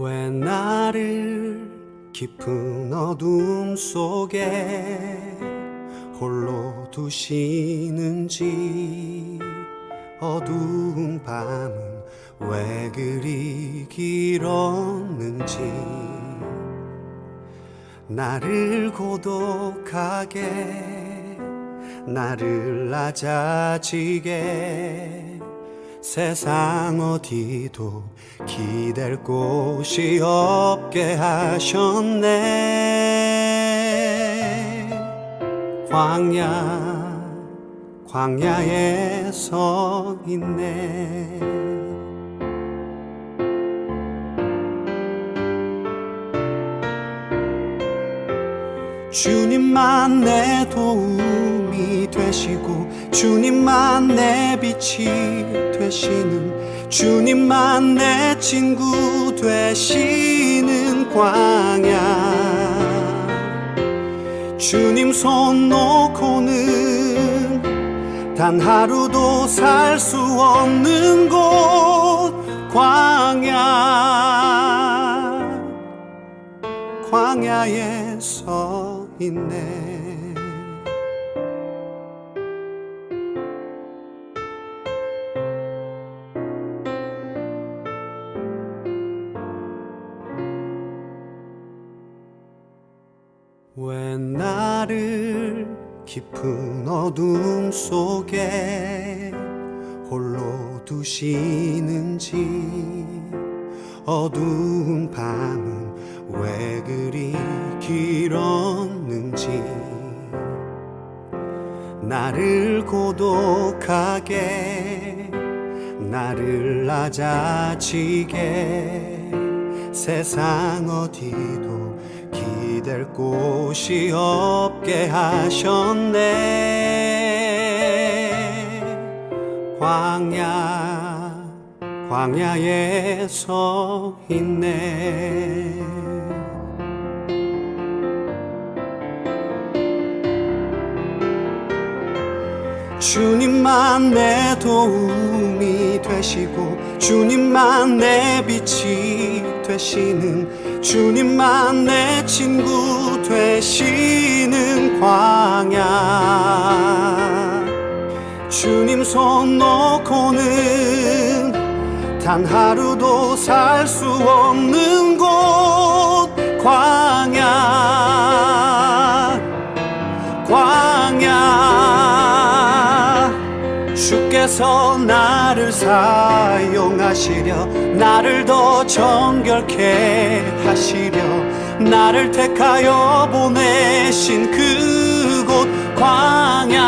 왜 나를 깊은 어둠 속에 홀로 두시는지, 어두운 밤은 왜 그리 길었는지, 나를 고독하게, 나를 낮아지게, 세상 어디도 기댈 곳이 없게 하셨네. 광야에 서 있네. 주님만 내 도움이 되시고, 주님만 내 빛이 되시는, 주님만 내 친구 되시는 광야. 주님 손 놓고는 단 하루도 살 수 없는 곳, 광야에 서 있네. 왜 나를 깊은 어둠 속에 홀로 두시는지, 어두운 밤은 왜 그리 길었는지, 나를 고독하게, 나를 낮아지게, 세상 어디도 기댈 곳이 없게 하셨네. 광야에 서 있네. 주님만 내 도움이 되시고, 주님만 내 빛이 되시는, 주님만 내 친구 되시는 광야. 주님 손 놓고는 단 하루도 살 수 없는 곳, 광야. 주께서 나를 사용하시려, 나를 더 정결케 하시려, 나를 택하여 보내신 그곳 광야.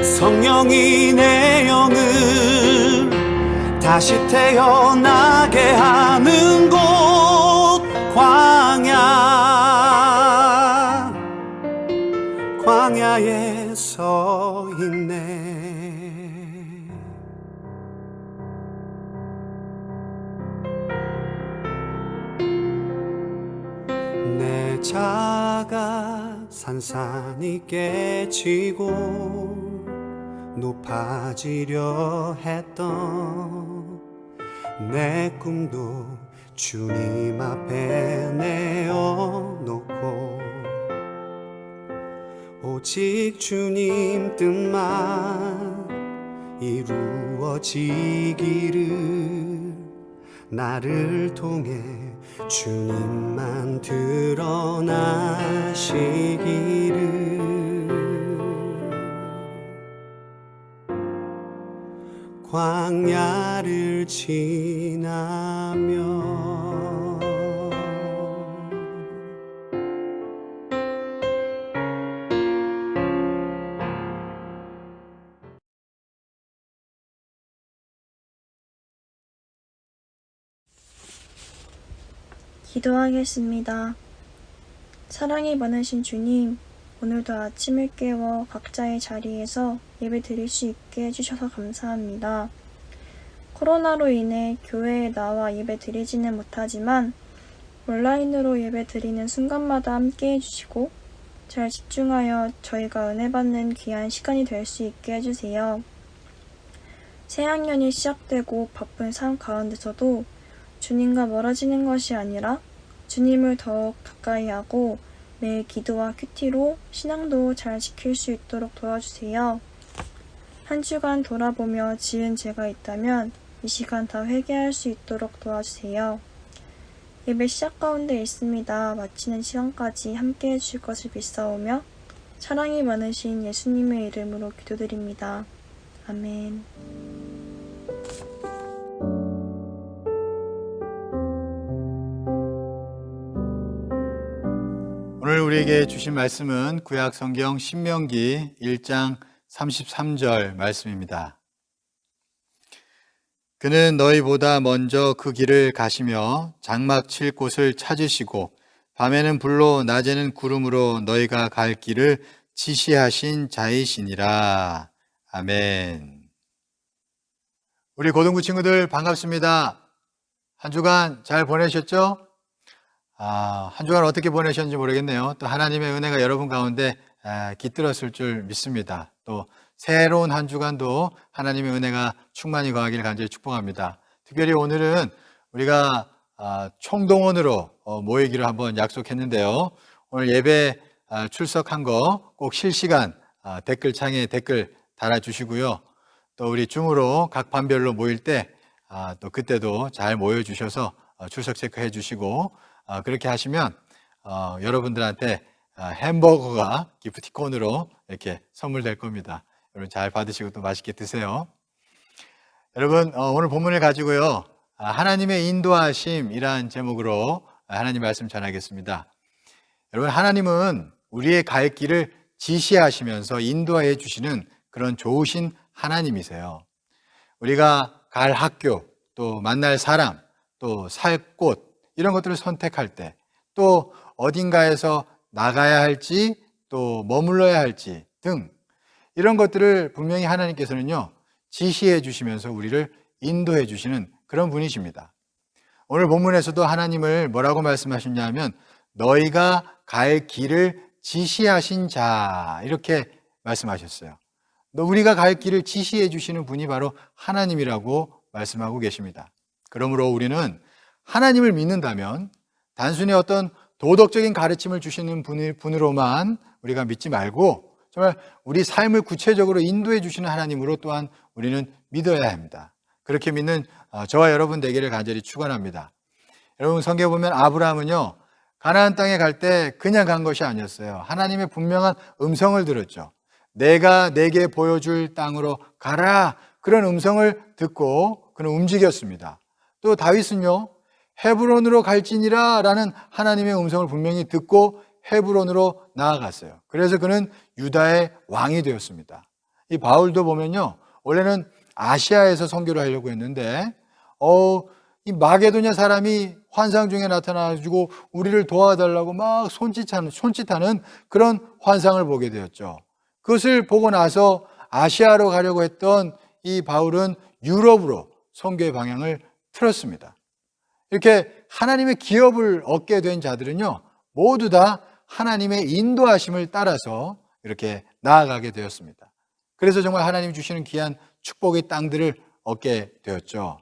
성령이 내 영을 다시 태어나게 하는 곳, 광야에 서 있네. 내 자가 산산이 깨지고 높아지려 했던 내 꿈도 주님 앞에 내어놓고, 오직 주님 뜻만 이루어지기를, 나를 통해 주님만 드러나시기를. 광야를 지나며 기도하겠습니다. 사랑이 많으신 주님, 오늘도 아침을 깨워 각자의 자리에서 예배 드릴 수 있게 해주셔서 감사합니다. 코로나로 인해 교회에 나와 예배 드리지는 못하지만 온라인으로 예배 드리는 순간마다 함께 해주시고 잘 집중하여 저희가 은혜 받는 귀한 시간이 될 수 있게 해주세요. 새학년이 시작되고 바쁜 삶 가운데서도 주님과 멀어지는 것이 아니라 주님을 더욱 가까이 하고 매일 기도와 큐티로 신앙도 잘 지킬 수 있도록 도와주세요. 한 주간 돌아보며 지은 죄가 있다면 이 시간 다 회개할 수 있도록 도와주세요. 예배 시작 가운데 있습니다. 마치는 시간까지 함께 해주실 것을 믿사오며 사랑이 많으신 예수님의 이름으로 기도드립니다. 아멘. 오늘 우리에게 주신 말씀은 구약 성경 신명기 1장 33절 말씀입니다. 그는 너희보다 먼저 그 길을 가시며 장막 칠 곳을 찾으시고 밤에는 불로 낮에는 구름으로 너희가 갈 길을 지시하신 자이시니라. 아멘. 우리 고등부 친구들 반갑습니다. 한 주간 잘 보내셨죠? 한 주간 어떻게 보내셨는지 모르겠네요. 또 하나님의 은혜가 여러분 가운데 깃들었을 줄 믿습니다. 또 새로운 한 주간도 하나님의 은혜가 충만히 거하기를 간절히 축복합니다. 특별히 오늘은 우리가 총동원으로 모이기로 한번 약속했는데요. 오늘 예배 출석한 거 꼭 실시간 댓글창에 댓글 달아주시고요. 또 우리 줌으로 각 반별로 모일 때 또 그때도 잘 모여주셔서 출석 체크해 주시고 그렇게 하시면 여러분들한테 햄버거가 기프티콘으로 이렇게 선물될 겁니다. 여러분 잘 받으시고 또 맛있게 드세요. 여러분 오늘 본문을 가지고요. 하나님의 인도하심이란 제목으로 하나님 말씀 전하겠습니다. 여러분 하나님은 우리의 갈 길을 지시하시면서 인도해 주시는 그런 좋으신 하나님이세요. 우리가 갈 학교, 또 만날 사람, 또 살 곳 이런 것들을 선택할 때 또 어딘가에서 나가야 할지 또 머물러야 할지 등 이런 것들을 분명히 하나님께서는요 지시해 주시면서 우리를 인도해 주시는 그런 분이십니다. 오늘 본문에서도 하나님을 뭐라고 말씀하셨냐면 너희가 갈 길을 지시하신 자 이렇게 말씀하셨어요. 우리가 갈 길을 지시해 주시는 분이 바로 하나님이라고 말씀하고 계십니다. 그러므로 우리는 하나님을 믿는다면 단순히 어떤 도덕적인 가르침을 주시는 분으로만 우리가 믿지 말고 정말 우리 삶을 구체적으로 인도해 주시는 하나님으로 또한 우리는 믿어야 합니다. 그렇게 믿는 저와 여러분 되기를 간절히 축원합니다. 여러분 성경에 보면 아브라함은요 가나안 땅에 갈 때 그냥 간 것이 아니었어요. 하나님의 분명한 음성을 들었죠. 내가 내게 보여줄 땅으로 가라. 그런 음성을 듣고 그는 움직였습니다. 또 다윗은요 헤브론으로 갈지니라 라는 하나님의 음성을 분명히 듣고 헤브론으로 나아갔어요. 그래서 그는 유다의 왕이 되었습니다. 이 바울도 보면요 원래는 아시아에서 선교를 하려고 했는데 이 마게도냐 사람이 환상 중에 나타나가지고 우리를 도와달라고 막 손짓하는 그런 환상을 보게 되었죠. 그것을 보고 나서 아시아로 가려고 했던 이 바울은 유럽으로 선교의 방향을 틀었습니다. 이렇게 하나님의 기업을 얻게 된 자들은요 모두 다 하나님의 인도하심을 따라서 이렇게 나아가게 되었습니다. 그래서 정말 하나님 주시는 귀한 축복의 땅들을 얻게 되었죠.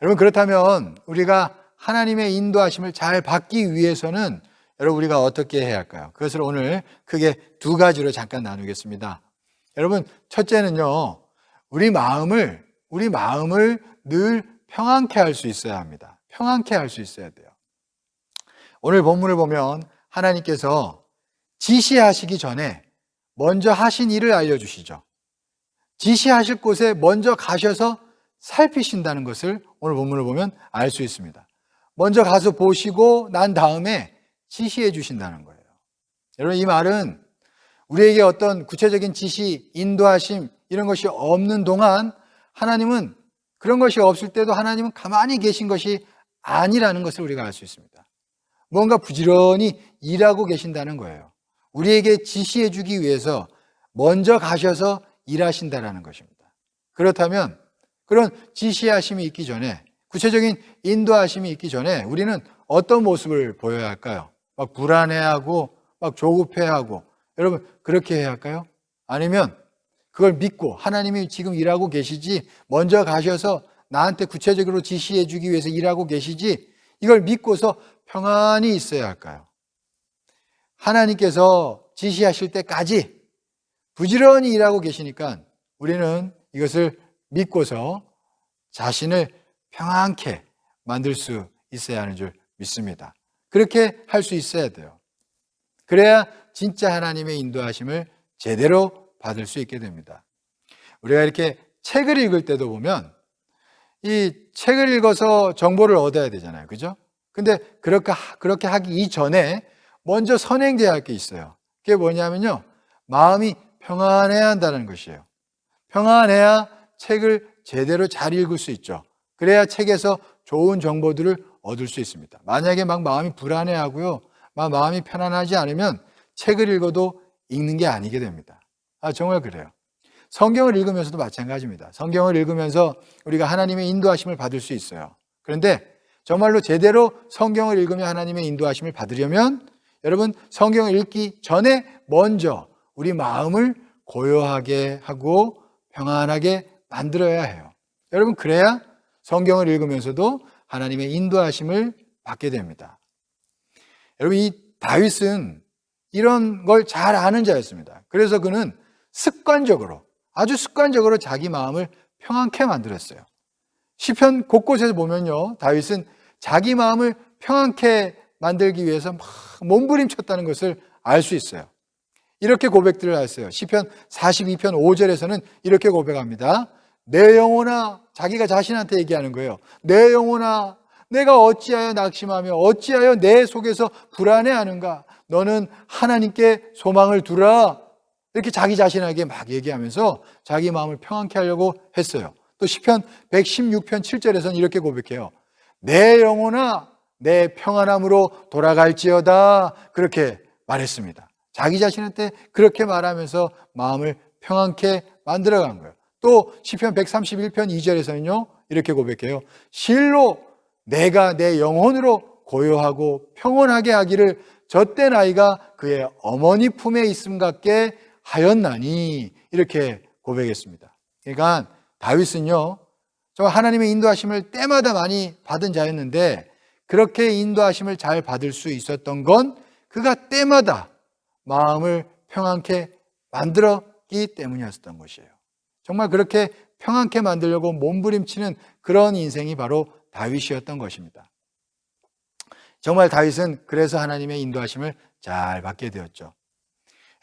여러분 그렇다면 우리가 하나님의 인도하심을 잘 받기 위해서는 여러분 우리가 어떻게 해야 할까요? 그것을 오늘 크게 두 가지로 잠깐 나누겠습니다. 여러분 첫째는요 우리 마음을 늘 평안케 할 수 있어야 합니다. 평안케 할 수 있어야 돼요. 오늘 본문을 보면 하나님께서 지시하시기 전에 먼저 하신 일을 알려주시죠. 지시하실 곳에 먼저 가셔서 살피신다는 것을 오늘 본문을 보면 알 수 있습니다. 먼저 가서 보시고 난 다음에 지시해 주신다는 거예요. 여러분 이 말은 우리에게 어떤 구체적인 지시, 인도하심 이런 것이 없는 동안 하나님은 그런 것이 없을 때도 하나님은 가만히 계신 것이 아니라는 것을 우리가 알 수 있습니다. 뭔가 부지런히 일하고 계신다는 거예요. 우리에게 지시해 주기 위해서 먼저 가셔서 일하신다는 것입니다. 그렇다면 그런 지시하심이 있기 전에 구체적인 인도하심이 있기 전에 우리는 어떤 모습을 보여야 할까요? 막 불안해하고 막 조급해하고 여러분 그렇게 해야 할까요? 아니면 그걸 믿고 하나님이 지금 일하고 계시지 먼저 가셔서 나한테 구체적으로 지시해 주기 위해서 일하고 계시지 이걸 믿고서 평안히 있어야 할까요? 하나님께서 지시하실 때까지 부지런히 일하고 계시니까 우리는 이것을 믿고서 자신을 평안케 만들 수 있어야 하는 줄 믿습니다. 그렇게 할 수 있어야 돼요. 그래야 진짜 하나님의 인도하심을 제대로 받을 수 있게 됩니다. 우리가 이렇게 책을 읽을 때도 보면 이 책을 읽어서 정보를 얻어야 되잖아요. 그죠? 근데 그렇게 하기 이전에 먼저 선행돼야 할 게 있어요. 그게 뭐냐면요. 마음이 평안해야 한다는 것이에요. 평안해야 책을 제대로 잘 읽을 수 있죠. 그래야 책에서 좋은 정보들을 얻을 수 있습니다. 만약에 막 마음이 불안해하고요. 막 마음이 편안하지 않으면 책을 읽어도 읽는 게 아니게 됩니다. 정말 그래요. 성경을 읽으면서도 마찬가지입니다. 성경을 읽으면서 우리가 하나님의 인도하심을 받을 수 있어요. 그런데 정말로 제대로 성경을 읽으며 하나님의 인도하심을 받으려면 여러분 성경을 읽기 전에 먼저 우리 마음을 고요하게 하고 평안하게 만들어야 해요. 여러분 그래야 성경을 읽으면서도 하나님의 인도하심을 받게 됩니다. 여러분 이 다윗은 이런 걸 잘 아는 자였습니다. 그래서 그는 아주 습관적으로 자기 마음을 평안케 만들었어요. 시편 곳곳에서 보면요, 다윗은 자기 마음을 평안케 만들기 위해서 막 몸부림쳤다는 것을 알 수 있어요. 이렇게 고백들을 했어요. 시편 42편 5절에서는 이렇게 고백합니다. 내 영혼아, 자기가 자신한테 얘기하는 거예요. 내 영혼아, 내가 어찌하여 낙심하며 어찌하여 내 속에서 불안해하는가? 너는 하나님께 소망을 두라. 이렇게 자기 자신에게 막 얘기하면서 자기 마음을 평안케 하려고 했어요. 또 시편 116편 7절에서는 이렇게 고백해요. 내 영혼아, 내 평안함으로 돌아갈지어다. 그렇게 말했습니다. 자기 자신한테 그렇게 말하면서 마음을 평안케 만들어간 거예요. 또 시편 131편 2절에서는요 이렇게 고백해요. 실로 내가 내 영혼으로 고요하고 평온하게 하기를 젖된 아이가 그의 어머니 품에 있음 같게 하였나니, 이렇게 고백했습니다. 그러니까 다윗은요 정말 하나님의 인도하심을 때마다 많이 받은 자였는데 그렇게 인도하심을 잘 받을 수 있었던 건 그가 때마다 마음을 평안케 만들었기 때문이었던 것이에요. 정말 그렇게 평안케 만들려고 몸부림치는 그런 인생이 바로 다윗이었던 것입니다. 정말 다윗은 그래서 하나님의 인도하심을 잘 받게 되었죠.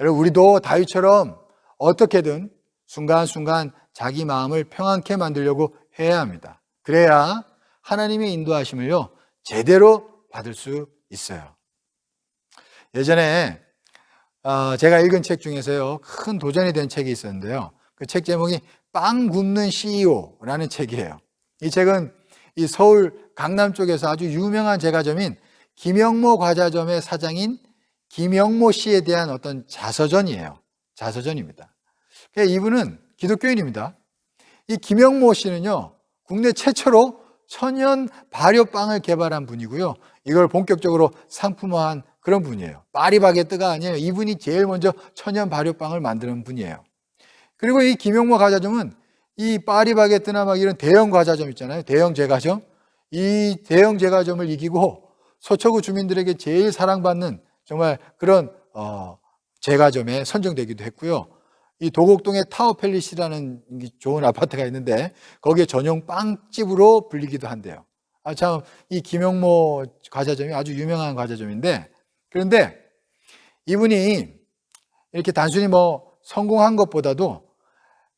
여러분 우리도 다윗처럼 어떻게든 순간순간 자기 마음을 평안케 만들려고 해야 합니다. 그래야 하나님의 인도하심을요 제대로 받을 수 있어요. 예전에 제가 읽은 책 중에서요 큰 도전이 된 책이 있었는데요. 그 책 제목이 빵 굽는 CEO라는 책이에요. 이 책은 이 서울 강남 쪽에서 아주 유명한 제과점인 김영모 과자점의 사장인 김영모 씨에 대한 어떤 자서전이에요. 자서전입니다. 이분은 기독교인입니다. 이 김영모 씨는요 국내 최초로 천연 발효빵을 개발한 분이고요. 이걸 본격적으로 상품화한 그런 분이에요. 파리바게뜨가 아니에요. 이분이 제일 먼저 천연 발효빵을 만드는 분이에요. 그리고 이 김영모 과자점은 이 파리바게뜨나 막 이런 대형 과자점 있잖아요. 대형 제과점. 이 대형 제과점을 이기고 서초구 주민들에게 제일 사랑받는 정말 그런 제과점에 선정되기도 했고요. 이 도곡동에 타워팰리스라는 좋은 아파트가 있는데 거기에 전용 빵집으로 불리기도 한대요. 참 이 김영모 과자점이 아주 유명한 과자점인데, 그런데 이분이 이렇게 단순히 뭐 성공한 것보다도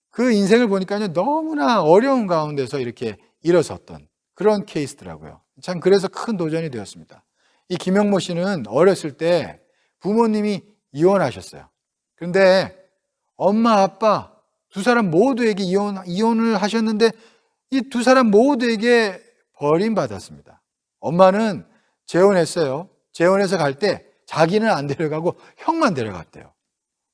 그 인생을 보니까요 너무나 어려운 가운데서 이렇게 일어섰던 그런 케이스더라고요. 참 그래서 큰 도전이 되었습니다. 이 김영모 씨는 어렸을 때 부모님이 이혼하셨어요. 그런데 엄마 아빠 두 사람 모두에게 이혼을 하셨는데 이 두 사람 모두에게 버림받았습니다. 엄마는 재혼했어요. 재혼해서 갈 때 자기는 안 데려가고 형만 데려갔대요.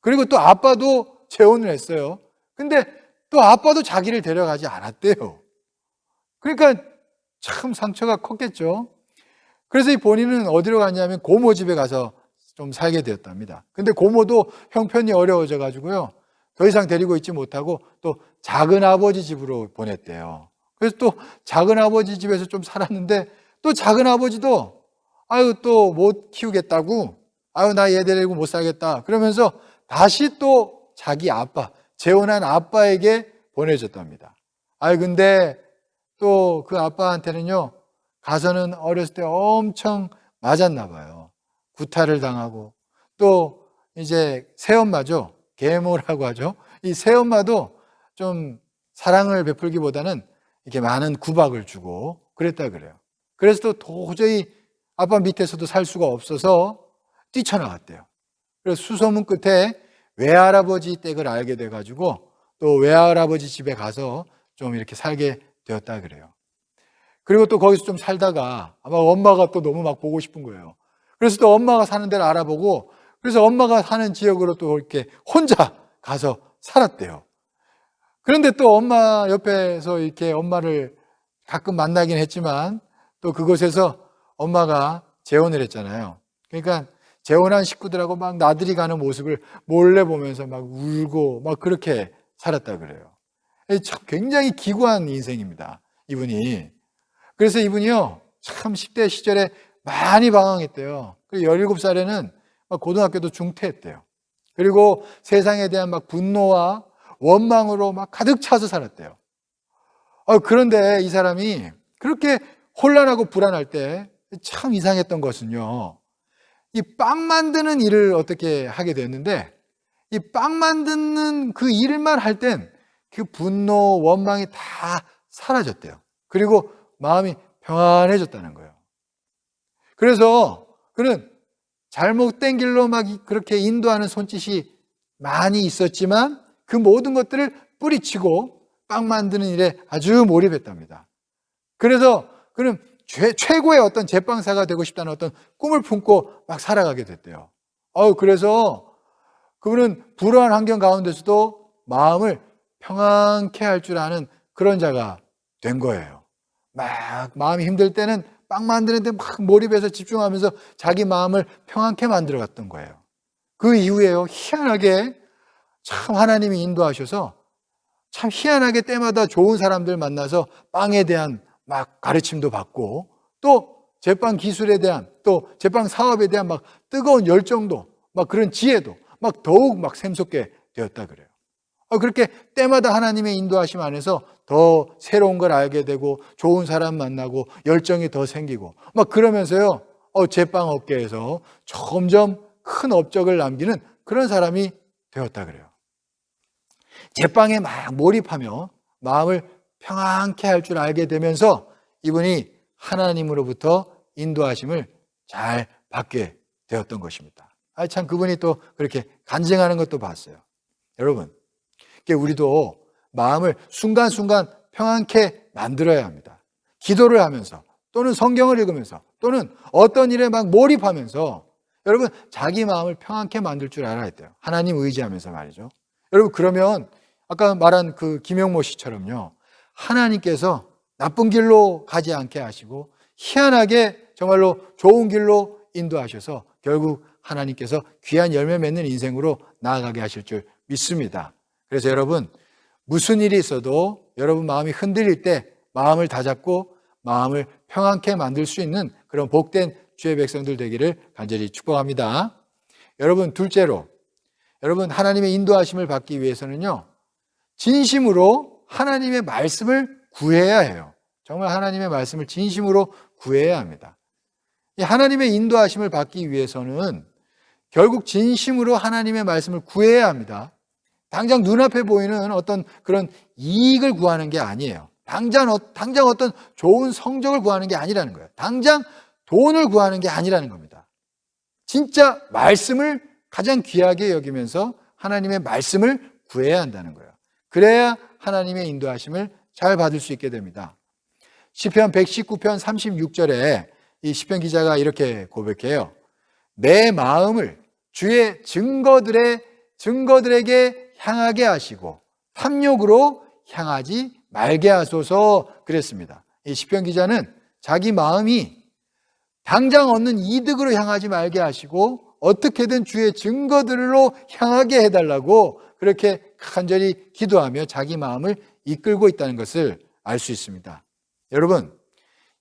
그리고 또 아빠도 재혼을 했어요. 근데 또 아빠도 자기를 데려가지 않았대요. 그러니까 참 상처가 컸겠죠. 그래서 이 본인은 어디로 갔냐면 고모 집에 가서 좀 살게 되었답니다. 근데 고모도 형편이 어려워져 가지고요 더 이상 데리고 있지 못하고 또 작은 아버지 집으로 보냈대요. 그래서 또 작은 아버지 집에서 좀 살았는데 또 작은 아버지도 아유 또 못 키우겠다고, 아유 나 얘 데리고 못 살겠다 그러면서 다시 또 자기 아빠, 재혼한 아빠에게 보내줬답니다. 아유 근데 또 그 아빠한테는요, 가서는 어렸을 때 엄청 맞았나 봐요. 구타를 당하고, 또 이제 새엄마죠, 계모라고 하죠. 이 새엄마도 좀 사랑을 베풀기보다는 이렇게 많은 구박을 주고 그랬다 그래요. 그래서 또 도저히 아빠 밑에서도 살 수가 없어서 뛰쳐나갔대요. 그래서 수소문 끝에 외할아버지 댁을 알게 돼가지고 또 외할아버지 집에 가서 좀 이렇게 살게 되었다 그래요. 그리고 또 거기서 좀 살다가 아마 엄마가 또 너무 막 보고 싶은 거예요. 그래서 또 엄마가 사는 데를 알아보고, 그래서 엄마가 사는 지역으로 또 이렇게 혼자 가서 살았대요. 그런데 또 엄마 옆에서 이렇게 엄마를 가끔 만나긴 했지만 또 그곳에서 엄마가 재혼을 했잖아요. 그러니까 재혼한 식구들하고 막 나들이 가는 모습을 몰래 보면서 막 울고 막 그렇게 살았다 그래요. 참 굉장히 기구한 인생입니다, 이분이. 그래서 이분이요, 참 10대 시절에 많이 방황했대요. 17살에는 막 고등학교도 중퇴했대요. 그리고 세상에 대한 막 분노와 원망으로 막 가득 차서 살았대요. 그런데 이 사람이 그렇게 혼란하고 불안할 때 참 이상했던 것은요, 이 빵 만드는 일을 어떻게 하게 됐는데, 이 빵 만드는 그 일만 할 땐 그 분노, 원망이 다 사라졌대요. 그리고 마음이 평안해졌다는 거예요. 그래서 그는 잘못된 길로 막 그렇게 인도하는 손짓이 많이 있었지만 그 모든 것들을 뿌리치고 빵 만드는 일에 아주 몰입했답니다. 그래서 그는 최고의 어떤 제빵사가 되고 싶다는 어떤 꿈을 품고 막 살아가게 됐대요. 그래서 그분은 불우한 환경 가운데서도 마음을 평안케 할 줄 아는 그런 자가 된 거예요. 막 마음이 힘들 때는 빵 만드는 데 막 몰입해서 집중하면서 자기 마음을 평안케 만들어 갔던 거예요. 그 이후에요, 희한하게 참 하나님이 인도하셔서 참 희한하게 때마다 좋은 사람들 만나서 빵에 대한 막 가르침도 받고, 또 제빵 기술에 대한, 또 제빵 사업에 대한 막 뜨거운 열정도, 막 그런 지혜도 막 더욱 막 샘솟게 되었다 그래요. 그렇게 때마다 하나님의 인도하심 안에서 더 새로운 걸 알게 되고 좋은 사람 만나고 열정이 더 생기고 막 그러면서요, 제빵 업계에서 점점 큰 업적을 남기는 그런 사람이 되었다 그래요. 제빵에 막 몰입하며 마음을 평안케 할 줄 알게 되면서 이분이 하나님으로부터 인도하심을 잘 받게 되었던 것입니다. 참 그분이 또 그렇게 간증하는 것도 봤어요. 여러분, 우리도 마음을 순간순간 평안케 만들어야 합니다. 기도를 하면서, 또는 성경을 읽으면서, 또는 어떤 일에 막 몰입하면서 여러분 자기 마음을 평안케 만들 줄 알아야 돼요. 하나님 의지하면서 말이죠. 여러분, 그러면 아까 말한 그 김영모 씨처럼요, 하나님께서 나쁜 길로 가지 않게 하시고 희한하게 정말로 좋은 길로 인도하셔서 결국 하나님께서 귀한 열매 맺는 인생으로 나아가게 하실 줄 믿습니다. 그래서 여러분, 무슨 일이 있어도 여러분 마음이 흔들릴 때 마음을 다잡고 마음을 평안케 만들 수 있는 그런 복된 주의 백성들 되기를 간절히 축복합니다. 여러분, 둘째로, 여러분 하나님의 인도하심을 받기 위해서는요, 진심으로 하나님의 말씀을 구해야 해요. 정말 하나님의 말씀을 진심으로 구해야 합니다. 이 하나님의 인도하심을 받기 위해서는 결국 진심으로 하나님의 말씀을 구해야 합니다. 당장 눈앞에 보이는 어떤 그런 이익을 구하는 게 아니에요. 당장 어떤 좋은 성적을 구하는 게 아니라는 거예요. 당장 돈을 구하는 게 아니라는 겁니다. 진짜 말씀을 가장 귀하게 여기면서 하나님의 말씀을 구해야 한다는 거예요. 그래야 하나님의 인도하심을 잘 받을 수 있게 됩니다. 시편 119편 36절에 이 시편 기자가 이렇게 고백해요. 내 마음을 주의 증거들에게 향하게 하시고 탐욕으로 향하지 말게 하소서 그랬습니다. 이 시편 기자는 자기 마음이 당장 얻는 이득으로 향하지 말게 하시고 어떻게든 주의 증거들로 향하게 해달라고 그렇게 간절히 기도하며 자기 마음을 이끌고 있다는 것을 알 수 있습니다. 여러분,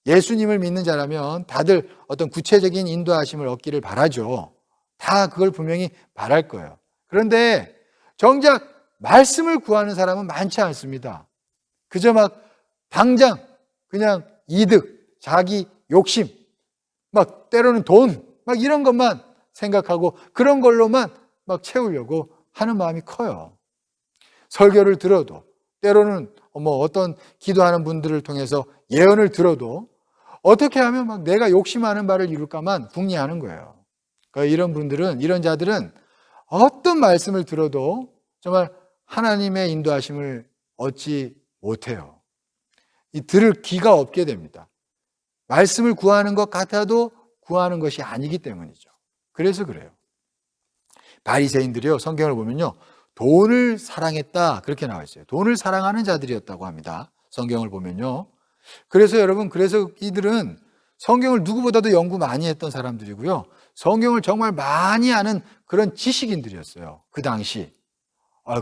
예수님을 믿는 자라면 다들 어떤 구체적인 인도하심을 얻기를 바라죠. 다 그걸 분명히 바랄 거예요. 그런데 정작 말씀을 구하는 사람은 많지 않습니다. 그저 막 당장 그냥 이득, 자기 욕심, 막 때로는 돈, 막 이런 것만 생각하고 그런 걸로만 막 채우려고 하는 마음이 커요. 설교를 들어도, 때로는 어떤 기도하는 분들을 통해서 예언을 들어도 어떻게 하면 막 내가 욕심하는 바를 이룰까만 궁리하는 거예요. 그러니까 이런 분들은, 이런 자들은 어떤 말씀을 들어도 정말 하나님의 인도하심을 얻지 못해요. 들을 귀가 없게 됩니다. 말씀을 구하는 것 같아도 구하는 것이 아니기 때문이죠. 그래서 그래요. 바리새인들이요, 성경을 보면요, 돈을 사랑했다 그렇게 나와 있어요. 돈을 사랑하는 자들이었다고 합니다. 성경을 보면요. 그래서 여러분, 그래서 이들은 성경을 누구보다도 연구 많이 했던 사람들이고요. 성경을 정말 많이 아는 그런 지식인들이었어요. 그 당시.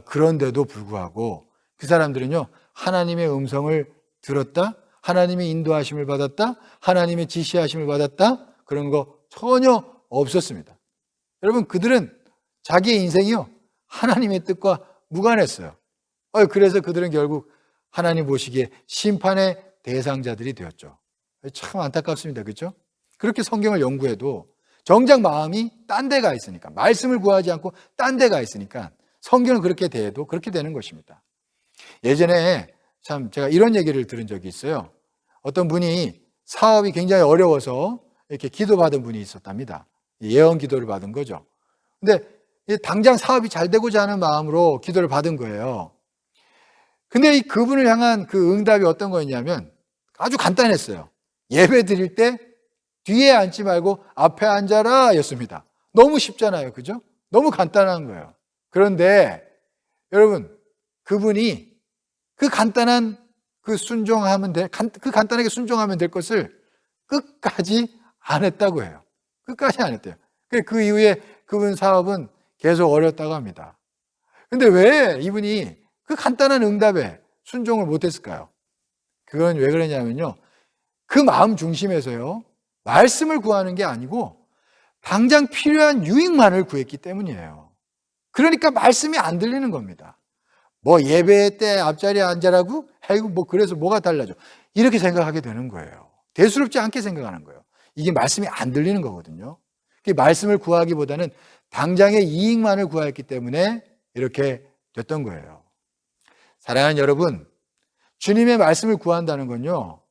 그런데도 불구하고 그 사람들은요, 하나님의 음성을 들었다, 하나님의 인도하심을 받았다, 하나님의 지시하심을 받았다, 그런 거 전혀 없었습니다. 여러분, 그들은 자기의 인생이요, 하나님의 뜻과 무관했어요. 그래서 그들은 결국 하나님 보시기에 심판의 대상자들이 되었죠. 참 안타깝습니다. 그렇죠? 그렇게 성경을 연구해도 정작 마음이 딴 데가 있으니까, 말씀을 구하지 않고 딴 데가 있으니까 성경을 그렇게 대해도 그렇게 되는 것입니다. 예전에 참 제가 이런 얘기를 들은 적이 있어요. 어떤 분이 사업이 굉장히 어려워서 이렇게 기도받은 분이 있었답니다. 예언 기도를 받은 거죠. 근데 당장 사업이 잘 되고자 하는 마음으로 기도를 받은 거예요. 근데 그분을 향한 그 응답이 어떤 거였냐면 아주 간단했어요. 예배 드릴 때 뒤에 앉지 말고 앞에 앉아라 였습니다. 너무 쉽잖아요. 그죠? 너무 간단한 거예요. 그런데 여러분, 그분이 그 간단한 그 간단하게 순종하면 될 것을 끝까지 안 했다고 해요. 끝까지 안 했대요. 그 이후에 그분 사업은 계속 어렵다고 합니다. 근데 왜 이분이 그 간단한 응답에 순종을 못했을까요? 그건 왜 그러냐면요, 그 마음 중심에서요, 말씀을 구하는 게 아니고 당장 필요한 유익만을 구했기 때문이에요. 그러니까 말씀이 안 들리는 겁니다. 예배 때 앞자리에 앉아라고? 아이고, 그래서 뭐가 달라져? 이렇게 생각하게 되는 거예요. 대수롭지 않게 생각하는 거예요. 이게 말씀이 안 들리는 거거든요. 말씀을 구하기보다는 당장의 이익만을 구하였기 때문에 이렇게 됐던 거예요. 사랑하는 여러분, 주님의 말씀을 구한다는 건요,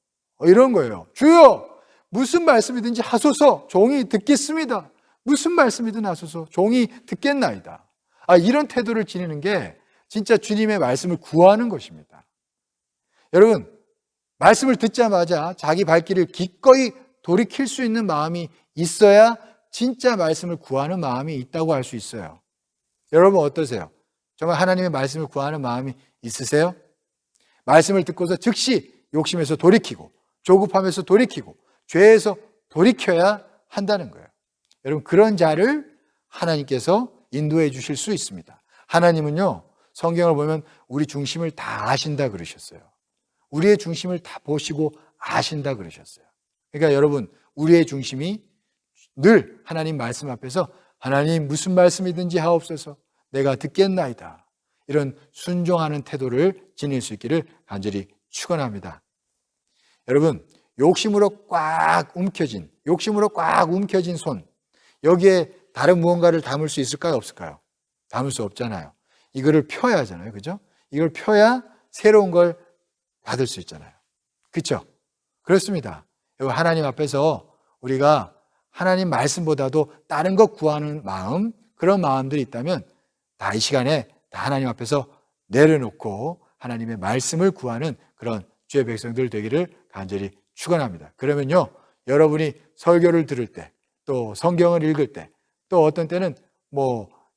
이런 거예요. 주여, 무슨 말씀이든지 하소서, 종이 듣겠습니다. 무슨 말씀이든 하소서, 종이 듣겠나이다. 이런 태도를 지니는 게 진짜 주님의 말씀을 구하는 것입니다. 여러분, 말씀을 듣자마자 자기 발길을 기꺼이 돌이킬 수 있는 마음이 있어야 진짜 말씀을 구하는 마음이 있다고 할 수 있어요. 여러분 어떠세요? 정말 하나님의 말씀을 구하는 마음이 있으세요? 말씀을 듣고서 즉시 욕심에서 돌이키고 조급함에서 돌이키고 죄에서 돌이켜야 한다는 거예요. 여러분, 그런 자를 하나님께서 인도해 주실 수 있습니다. 하나님은요, 성경을 보면 우리 중심을 다 아신다 그러셨어요. 우리의 중심을 다 보시고 아신다 그러셨어요. 그러니까 여러분, 우리의 중심이 늘 하나님 말씀 앞에서 하나님 무슨 말씀이든지 하옵소서, 내가 듣겠나이다, 이런 순종하는 태도를 지닐 수 있기를 간절히 축원합니다. 여러분, 욕심으로 꽉 움켜진 손, 여기에 다른 무언가를 담을 수 있을까요? 없을까요? 담을 수 없잖아요. 이거를 펴야 하잖아요. 그죠? 이걸 펴야 새로운 걸 받을 수 있잖아요. 그렇죠? 그렇습니다. 하나님 앞에서 우리가 하나님 말씀보다도 다른 것 구하는 마음, 그런 마음들이 있다면 다 이 시간에 다 하나님 앞에서 내려놓고 하나님의 말씀을 구하는 그런 주의 백성들 되기를 간절히 축원합니다. 그러면요, 여러분이 설교를 들을 때, 또 성경을 읽을 때, 또 어떤 때는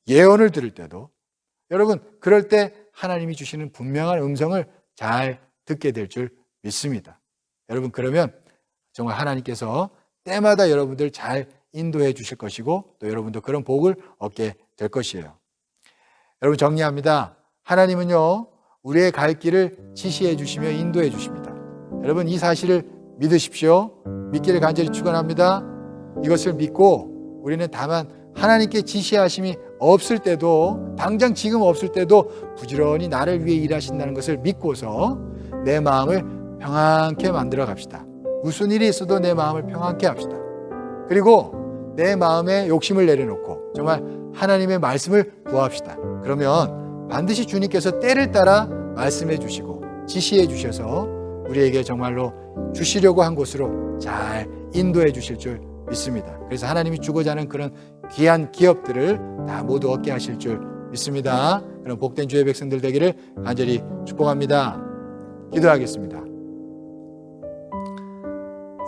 예언을 들을 때도 여러분, 그럴 때 하나님이 주시는 분명한 음성을 잘 듣게 될 줄 믿습니다. 여러분, 그러면 정말 하나님께서 때마다 여러분들 잘 인도해 주실 것이고 또 여러분도 그런 복을 얻게 될 것이에요. 여러분, 정리합니다. 하나님은요, 우리의 갈 길을 지시해 주시며 인도해 주십니다. 여러분 이 사실을 믿으십시오. 믿기를 간절히 축원합니다. 이것을 믿고 우리는 다만 하나님께 지시하심이 없을 때도, 당장 지금 없을 때도 부지런히 나를 위해 일하신다는 것을 믿고서 내 마음을 평안케 만들어 갑시다. 무슨 일이 있어도 내 마음을 평안케 합시다. 그리고 내 마음에 욕심을 내려놓고 정말 하나님의 말씀을 구합시다. 그러면 반드시 주님께서 때를 따라 말씀해 주시고 지시해 주셔서 우리에게 정말로 주시려고 한 곳으로 잘 인도해 주실 줄 믿습니다. 그래서 하나님이 주고자 하는 그런 귀한 기업들을 다 모두 얻게 하실 줄 믿습니다. 그럼 복된 주의 백성들 되기를 간절히 축복합니다. 기도하겠습니다.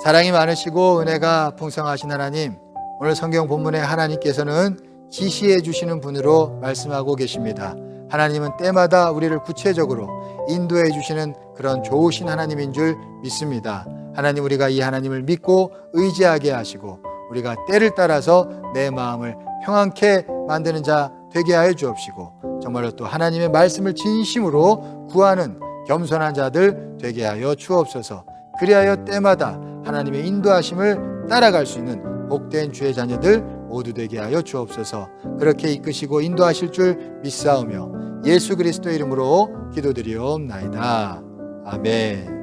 사랑이 많으시고 은혜가 풍성하신 하나님, 오늘 성경 본문에 하나님께서는 지시해 주시는 분으로 말씀하고 계십니다. 하나님은 때마다 우리를 구체적으로 인도해 주시는 그런 좋으신 하나님인 줄 믿습니다. 하나님, 우리가 이 하나님을 믿고 의지하게 하시고 우리가 때를 따라서 내 마음을 평안케 만드는 자 되게 하여 주옵시고 정말로 또 하나님의 말씀을 진심으로 구하는 겸손한 자들 되게 하여 주옵소서. 그리하여 때마다 하나님의 인도하심을 따라갈 수 있는 복된 주의 자녀들 모두 되게 하여 주옵소서. 그렇게 이끄시고 인도하실 줄 믿사오며 예수 그리스도 이름으로 기도드리옵나이다. 아멘.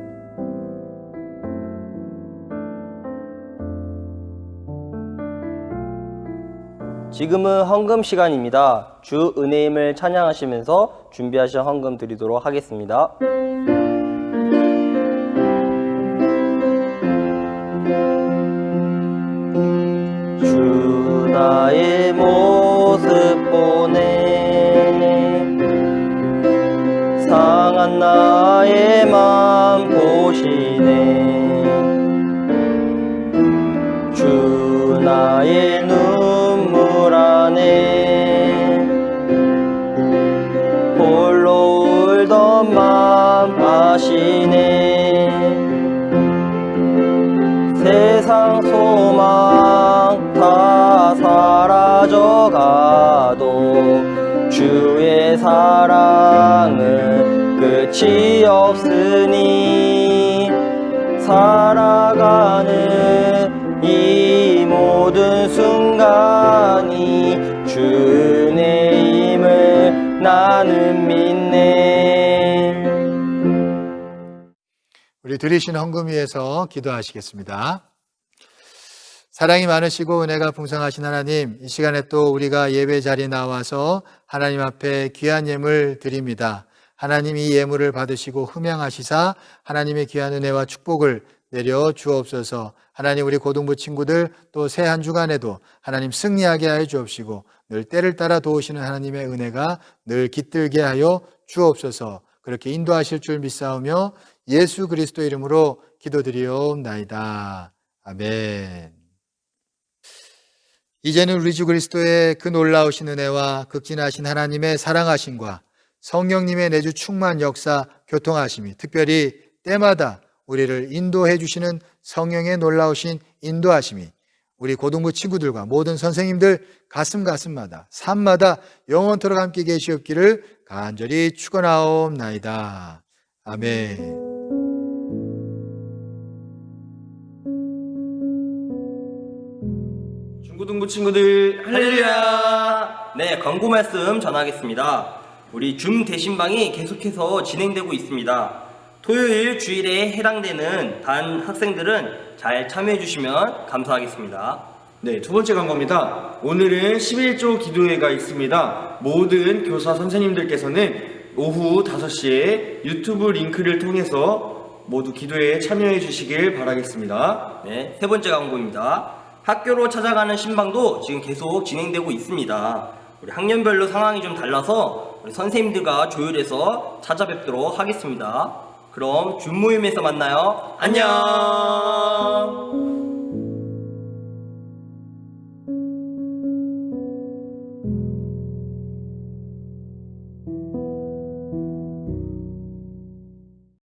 지금은 헌금 시간입니다. 주 은혜임을 찬양하시면서 준비하신 헌금 드리도록 하겠습니다. 주 나의 모습 보네 상한 나의 맘 보시네 주 나의 눈물 안에 홀로 울던 맘 아시네 세상 소망 다 사라져가도 주의 사랑은 끝이 없으니 살아가는 이 모든 순간이 주 은혜임을 나는 믿네. 우리 드리신 헌금 위해서 기도하시겠습니다. 사랑이 많으시고 은혜가 풍성하신 하나님, 이 시간에 또 우리가 예배 자리에 나와서 하나님 앞에 귀한 예물 드립니다. 하나님 이 예물을 받으시고 흠양하시사 하나님의 귀한 은혜와 축복을 내려 주옵소서. 하나님, 우리 고등부 친구들 또 새 한 주간에도 하나님 승리하게 하여 주옵시고 늘 때를 따라 도우시는 하나님의 은혜가 늘 깃들게 하여 주옵소서. 그렇게 인도하실 줄 믿사오며 예수 그리스도 이름으로 기도드리옵나이다. 아멘. 이제는 우리 주 그리스도의 그 놀라우신 은혜와 극진하신 하나님의 사랑하심과 성령님의 내주 충만 역사 교통하심이 특별히 때마다 우리를 인도해 주시는 성령의 놀라우신 인도하심이 우리 고등부 친구들과 모든 선생님들 가슴마다 삶마다 영원토록 함께 계시옵기를 간절히 축원하옵나이다. 아멘. 중고등부 친구들 할렐루야. 네, 광고 말씀 전하겠습니다. 우리 줌 대신방이 계속해서 진행되고 있습니다. 토요일 주일에 해당되는 반 학생들은 잘 참여해 주시면 감사하겠습니다. 네, 두 번째 광고입니다. 오늘은 11조 기도회가 있습니다. 모든 교사 선생님들께서는 오후 5시에 유튜브 링크를 통해서 모두 기도회에 참여해 주시길 바라겠습니다. 네, 세 번째 광고입니다. 학교로 찾아가는 신방도 지금 계속 진행되고 있습니다. 우리 학년별로 상황이 좀 달라서 우리 선생님들과 조율해서 찾아뵙도록 하겠습니다. 그럼 줌 모임에서 만나요. 안녕.